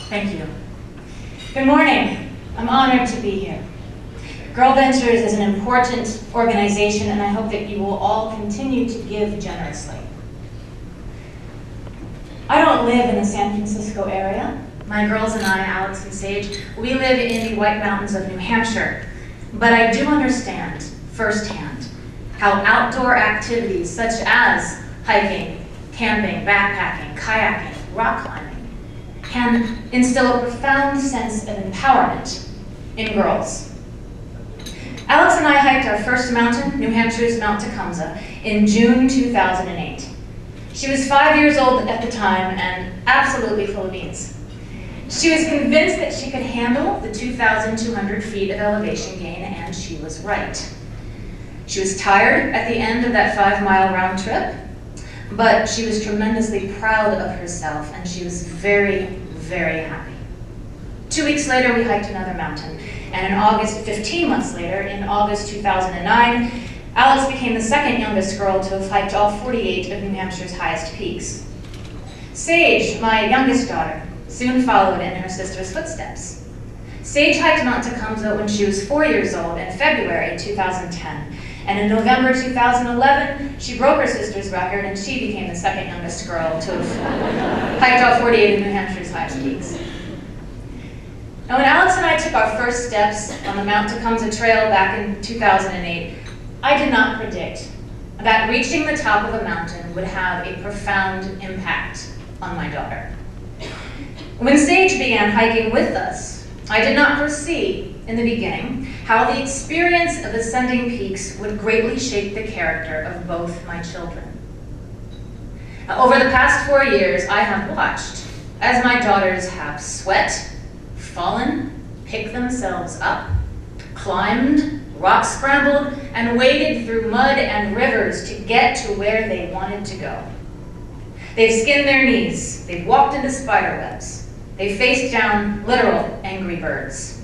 Thank you. Good morning. I'm honored to be here. GirlVentures is an important organization, and I hope that you will all continue to give generously. I don't live in the San Francisco area. My girls and I, Alex and Sage, we live in the White Mountains of New Hampshire. But I do understand firsthand how outdoor activities such as hiking, camping, backpacking, kayaking, rock climbing can instill a profound sense of empowerment in girls. Alex and I hiked our first mountain, New Hampshire's Mount Tecumseh, in June 2008. She was 5 years old at the time and absolutely full of beans. She was convinced that she could handle the 2,200 feet of elevation gain, and she was right. She was tired at the end of that 5-mile round trip, but she was tremendously proud of herself, and she was very, very happy. 2 weeks later, we hiked another mountain, and in August, 15 months later, in August 2009, Alex became the second youngest girl to have hiked all 48 of New Hampshire's highest peaks. Sage, my youngest daughter, soon followed in her sister's footsteps. Sage hiked Mount Tecumseh when she was 4 years old in February 2010. And in November 2011, she broke her sister's record and she became the second youngest girl to have hiked all 48 of New Hampshire's highest peaks. Now, when Alex and I took our first steps on the Mount Tecumseh Trail back in 2008, I did not predict that reaching the top of a mountain would have a profound impact on my daughter. When Sage began hiking with us, I did not foresee in the beginning how the experience of ascending peaks would greatly shape the character of both my children. Over the past 4 years, I have watched as my daughters have sweat, fallen, picked themselves up, climbed, rock scrambled, and waded through mud and rivers to get to where they wanted to go. They've skinned their knees, they've walked into spider webs, they've faced down literal angry birds.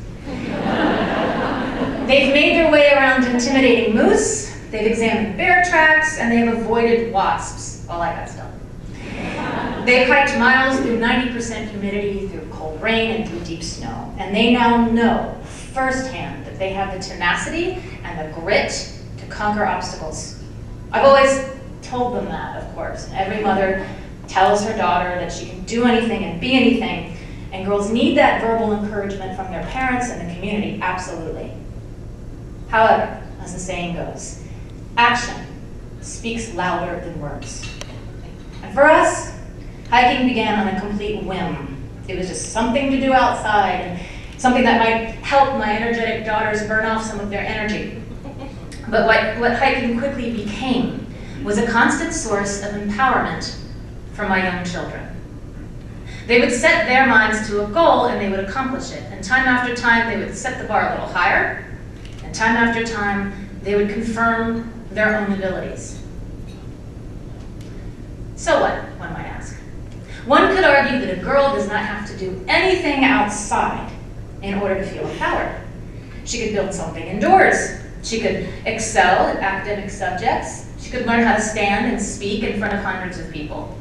They've made their way around intimidating moose, they've examined bear tracks, and they've avoided wasps, all I got stuff. They've hiked miles through 90% humidity, through cold rain, and through deep snow. And they now know firsthand that they have the tenacity and the grit to conquer obstacles. I've always told them that, of course. And every mother tells her daughter that she can do anything and be anything. And girls need that verbal encouragement from their parents and the community, absolutely. However, as the saying goes, action speaks louder than words. And for us, hiking began on a complete whim. It was just something to do outside and something that might help my energetic daughters burn off some of their energy. But what hiking quickly became was a constant source of empowerment for my young children. They would set their minds to a goal and they would accomplish it. And time after time, they would set the bar a little higher. And time after time, they would confirm their own abilities. So what, one might ask? One could argue that a girl does not have to do anything outside in order to feel empowered. She could build something indoors. She could excel at academic subjects. She could learn how to stand and speak in front of hundreds of people.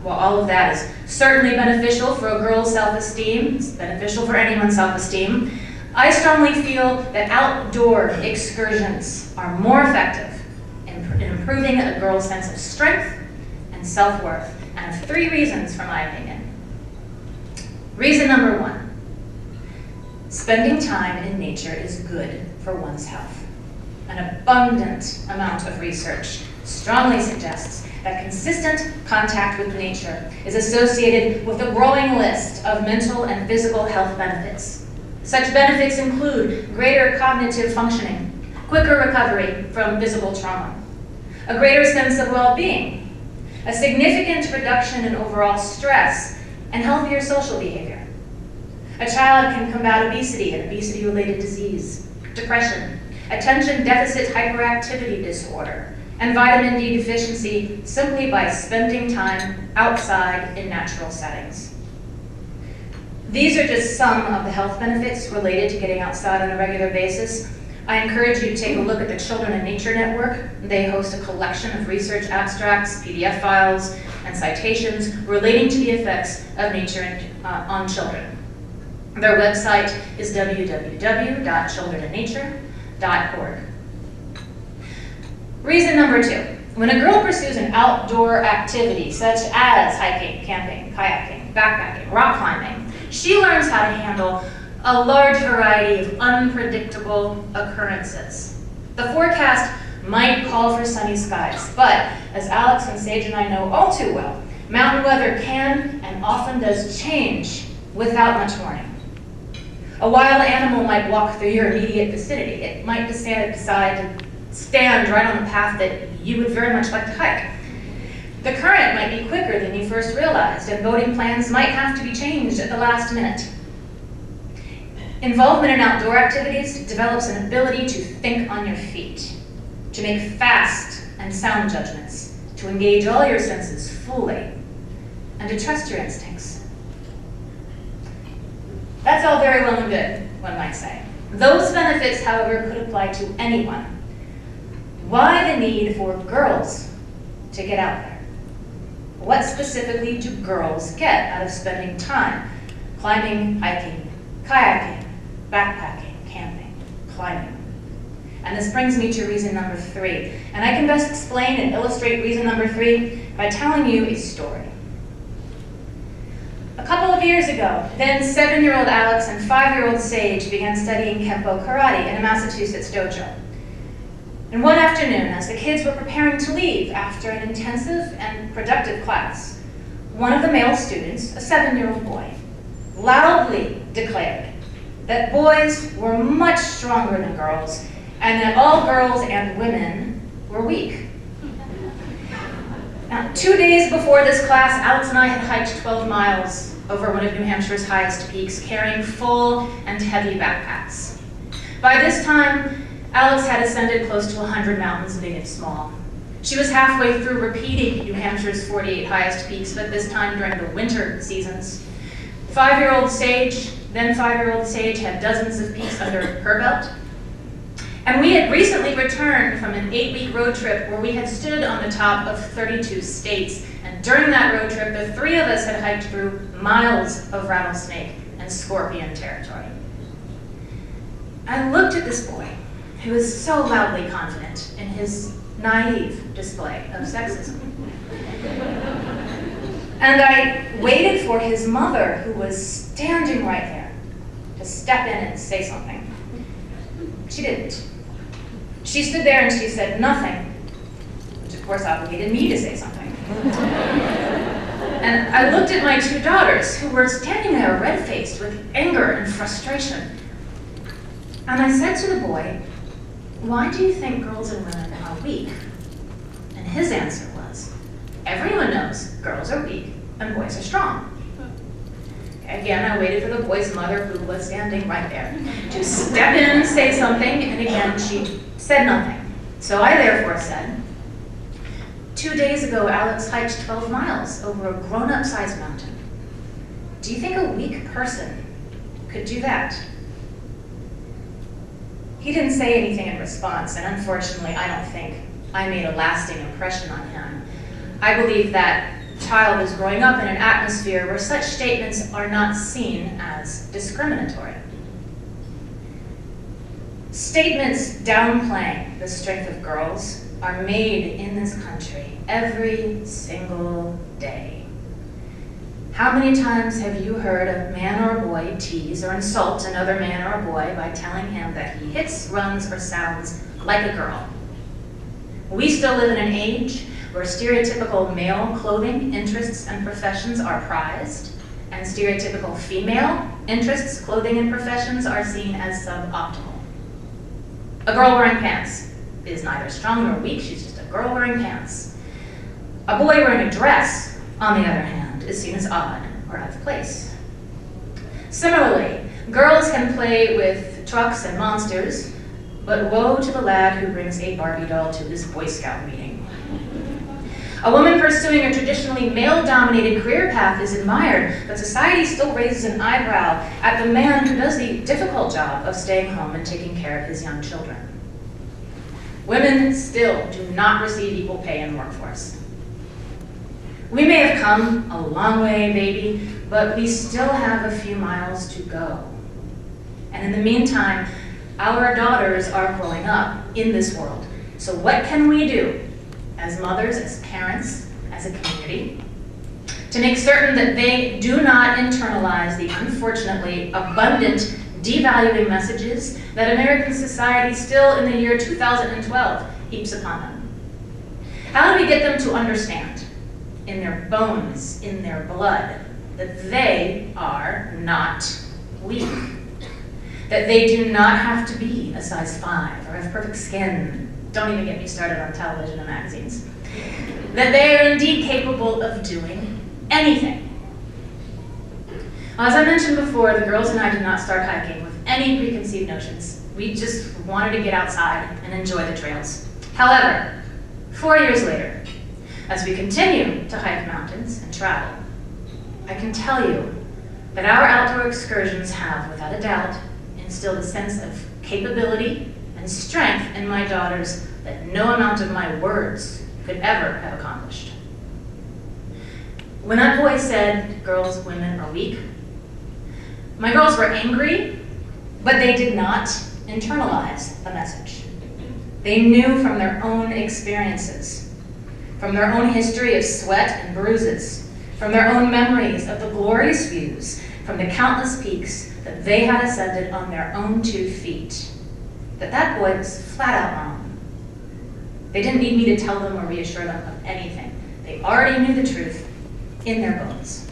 While all of that is certainly beneficial for a girl's self-esteem, it's beneficial for anyone's self-esteem, I strongly feel that outdoor excursions are more effective in improving a girl's sense of strength and self-worth. And I have 3 reasons for my opinion. Reason number 1, spending time in nature is good for one's health. An abundant amount of research strongly suggests that consistent contact with nature is associated with a growing list of mental and physical health benefits. Such benefits include greater cognitive functioning, quicker recovery from physical trauma, a greater sense of well-being, a significant reduction in overall stress, and healthier social behavior. A child can combat obesity and obesity-related disease, depression, attention deficit hyperactivity disorder, and vitamin D deficiency simply by spending time outside in natural settings. These are just some of the health benefits related to getting outside on a regular basis. I encourage you to take a look at the Children in Nature Network. They host a collection of research abstracts, PDF files, and citations relating to the effects of nature on children. Their website is www.childrenandnature.org. Reason number 2. When a girl pursues an outdoor activity such as hiking, camping, kayaking, backpacking, rock climbing, she learns how to handle a large variety of unpredictable occurrences. The forecast might call for sunny skies, but as Alex and Sage and I know all too well, mountain weather can and often does change without much warning. A wild animal might walk through your immediate vicinity. It might decide to stand right on the path that you would very much like to hike. The current might be quicker than you first realized, and boating plans might have to be changed at the last minute. Involvement in outdoor activities develops an ability to think on your feet, to make fast and sound judgments, to engage all your senses fully, and to trust your instincts. That's all very well and good, one might say. Those benefits, however, could apply to anyone. Why the need for girls to get out there? What specifically do girls get out of spending time climbing, hiking, kayaking, backpacking, camping, climbing? And this brings me to reason number 3. And I can best explain and illustrate reason number 3 by telling you a story. A couple of years ago, then 7-year-old Alex and 5-year-old Sage began studying Kempo karate in a Massachusetts dojo. And one afternoon, as the kids were preparing to leave after an intensive and productive class, one of the male students, a 7-year-old boy, loudly declared that boys were much stronger than girls and that all girls and women were weak. Now, 2 days before this class, Alex and I had hiked 12 miles over one of New Hampshire's highest peaks, carrying full and heavy backpacks. By this time, Alex had ascended close to 100 mountains, big and small. She was halfway through repeating New Hampshire's 48 highest peaks, but this time during the winter seasons. 5-year-old Sage, then 5-year-old Sage, had dozens of peaks under her belt. And we had recently returned from an 8-week road trip where we had stood on the top of 32 states. And during that road trip, the 3 of us had hiked through miles of rattlesnake and scorpion territory. I looked at this boy, who was so loudly confident in his naive display of sexism. And I waited for his mother, who was standing right there, to step in and say something. She didn't. She stood there and she said nothing, which of course obligated me to say something. And I looked at my 2 daughters, who were standing there red-faced with anger and frustration. And I said to the boy, "Why do you think girls and women are weak?" And his answer was, "Everyone knows girls are weak and boys are strong." Again, I waited for the boy's mother, who was standing right there, to step in and say something, and again, she said nothing. So I therefore said, 2 days ago, Alex hiked 12 miles over a grown-up-sized mountain. Do you think a weak person could do that? He didn't say anything in response, and unfortunately, I don't think I made a lasting impression on him. I believe that child is growing up in an atmosphere where such statements are not seen as discriminatory. Statements downplaying the strength of girls are made in this country every single day. How many times have you heard a man or a boy tease or insult another man or a boy by telling him that he hits, runs, or sounds like a girl? We still live in an age where stereotypical male clothing, interests, and professions are prized, and stereotypical female interests, clothing, and professions are seen as suboptimal. A girl wearing pants is neither strong nor weak, she's just a girl wearing pants. A boy wearing a dress, on the other hand, is seen as odd or out of place. Similarly, girls can play with trucks and monsters, but woe to the lad who brings a Barbie doll to his Boy Scout meeting. A woman pursuing a traditionally male-dominated career path is admired, but society still raises an eyebrow at the man who does the difficult job of staying home and taking care of his young children. Women still do not receive equal pay in the workforce. We may have come a long way, baby, but we still have a few miles to go. And in the meantime, our daughters are growing up in this world. So what can we do as mothers, as parents, as a community, to make certain that they do not internalize the unfortunately abundant devaluing messages that American society still in the year 2012 heaps upon them? How do we get them to understand in their bones, in their blood, that they are not weak? That they do not have to be a size 5 or have perfect skin. Don't even get me started on television and magazines. That they are indeed capable of doing anything. As I mentioned before, the girls and I did not start hiking with any preconceived notions. We just wanted to get outside and enjoy the trails. However, 4 years later, as we continue to hike mountains and travel, I can tell you that our outdoor excursions have, without a doubt, instilled a sense of capability and strength in my daughters that no amount of my words could ever have accomplished. When that boy said girls, women are weak, my girls were angry, but they did not internalize the message. They knew from their own experiences, from their own history of sweat and bruises, from their own memories of the glorious views, from the countless peaks that they had ascended on their own 2 feet, that that boy was flat out wrong. They didn't need me to tell them or reassure them of anything. They already knew the truth in their bones.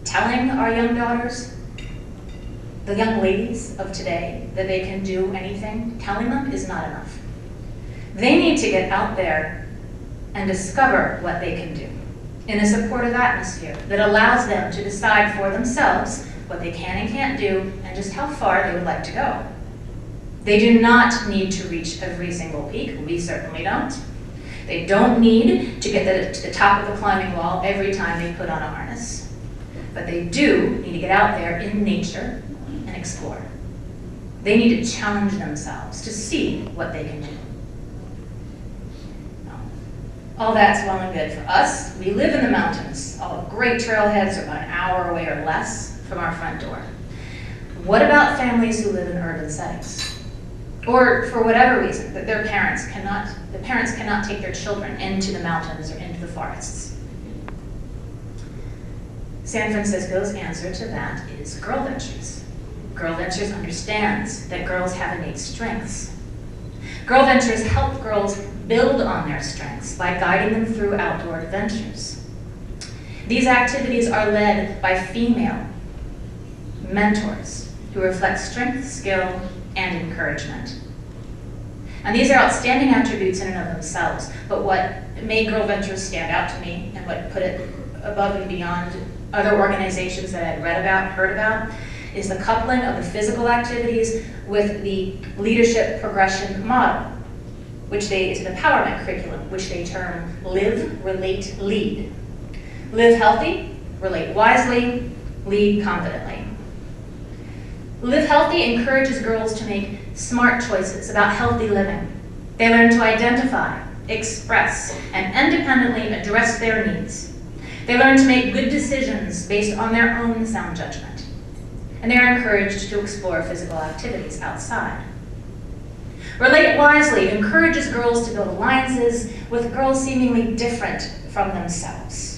Telling our young daughters, the young ladies of today, that they can do anything, telling them is not enough. They need to get out there and discover what they can do in a supportive atmosphere that allows them to decide for themselves what they can and can't do and just how far they would like to go. They do not need to reach every single peak. We certainly don't. They don't need to get to the top of the climbing wall every time they put on a harness. But they do need to get out there in nature and explore. They need to challenge themselves to see what they can do. All that's well and good for us. We live in the mountains. All great trailheads are about an hour away or less from our front door. What about families who live in urban settings? Or for whatever reason, that the parents cannot take their children into the mountains or into the forests. San Francisco's answer to that is GirlVentures. GirlVentures understands that girls have innate strengths. GirlVentures help girls build on their strengths by guiding them through outdoor adventures. These activities are led by female mentors who reflect strength, skill, and encouragement. And these are outstanding attributes in and of themselves, but what made GirlVentures stand out to me and what put it above and beyond other organizations that I'd read about, heard about, is the coupling of the physical activities with the leadership progression model, which is an empowerment curriculum, which they term live, relate, lead. Live healthy, relate wisely, lead confidently. Live Healthy encourages girls to make smart choices about healthy living. They learn to identify, express, and independently address their needs. They learn to make good decisions based on their own sound judgment. And they are encouraged to explore physical activities outside. Relate Wisely encourages girls to build alliances with girls seemingly different from themselves.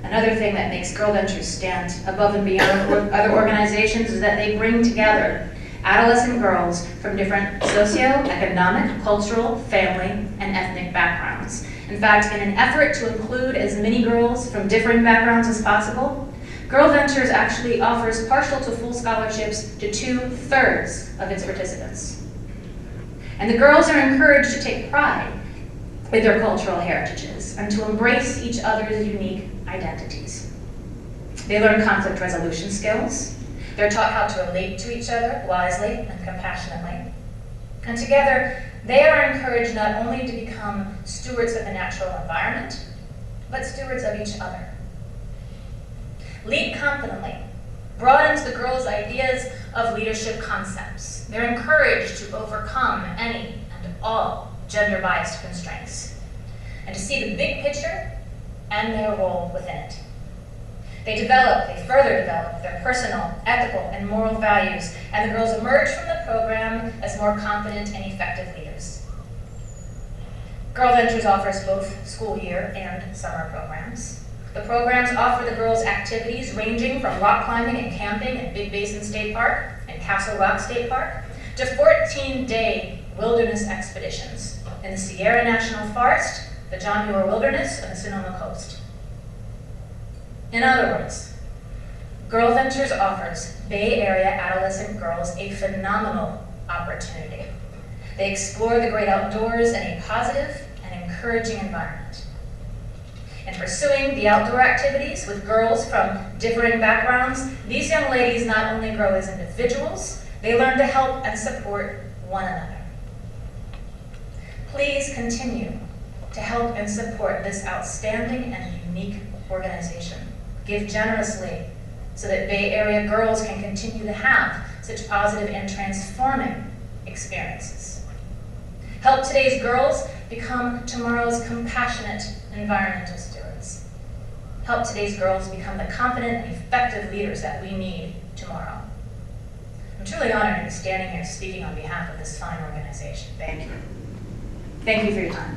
Another thing that makes GirlVentures stand above and beyond other organizations is that they bring together adolescent girls from different socioeconomic, cultural, family, and ethnic backgrounds. In fact, in an effort to include as many girls from differing backgrounds as possible, GirlVentures actually offers partial to full scholarships to 2/3 of its participants. And the girls are encouraged to take pride in their cultural heritages and to embrace each other's unique identities. They learn conflict resolution skills. They're taught how to relate to each other wisely and compassionately. And together, they are encouraged not only to become stewards of the natural environment, but stewards of each other. Lead confidently broadens the girls' ideas of leadership concepts. They're encouraged to overcome any and all gender-biased constraints. and to see the big picture and their role within it. They further develop their personal, ethical, and moral values, and the girls emerge from the program as more confident and effective leaders. GirlVentures offers both school year and summer programs. The programs offer the girls activities ranging from rock climbing and camping at Big Basin State Park and Castle Rock State Park to 14-day wilderness expeditions in the Sierra National Forest, the John Muir Wilderness, and the Sonoma Coast. In other words, GirlVentures offers Bay Area adolescent girls a phenomenal opportunity. They explore the great outdoors in a positive and encouraging environment. In pursuing the outdoor activities with girls from differing backgrounds, these young ladies not only grow as individuals, they learn to help and support one another. Please continue to help and support this outstanding and unique organization. Give generously so that Bay Area girls can continue to have such positive and transforming experiences. Help today's girls become tomorrow's compassionate environmental stewards. Help today's girls become the confident and effective leaders that we need tomorrow. I'm truly honored to be standing here speaking on behalf of this fine organization. Thank you. Thank you for your time.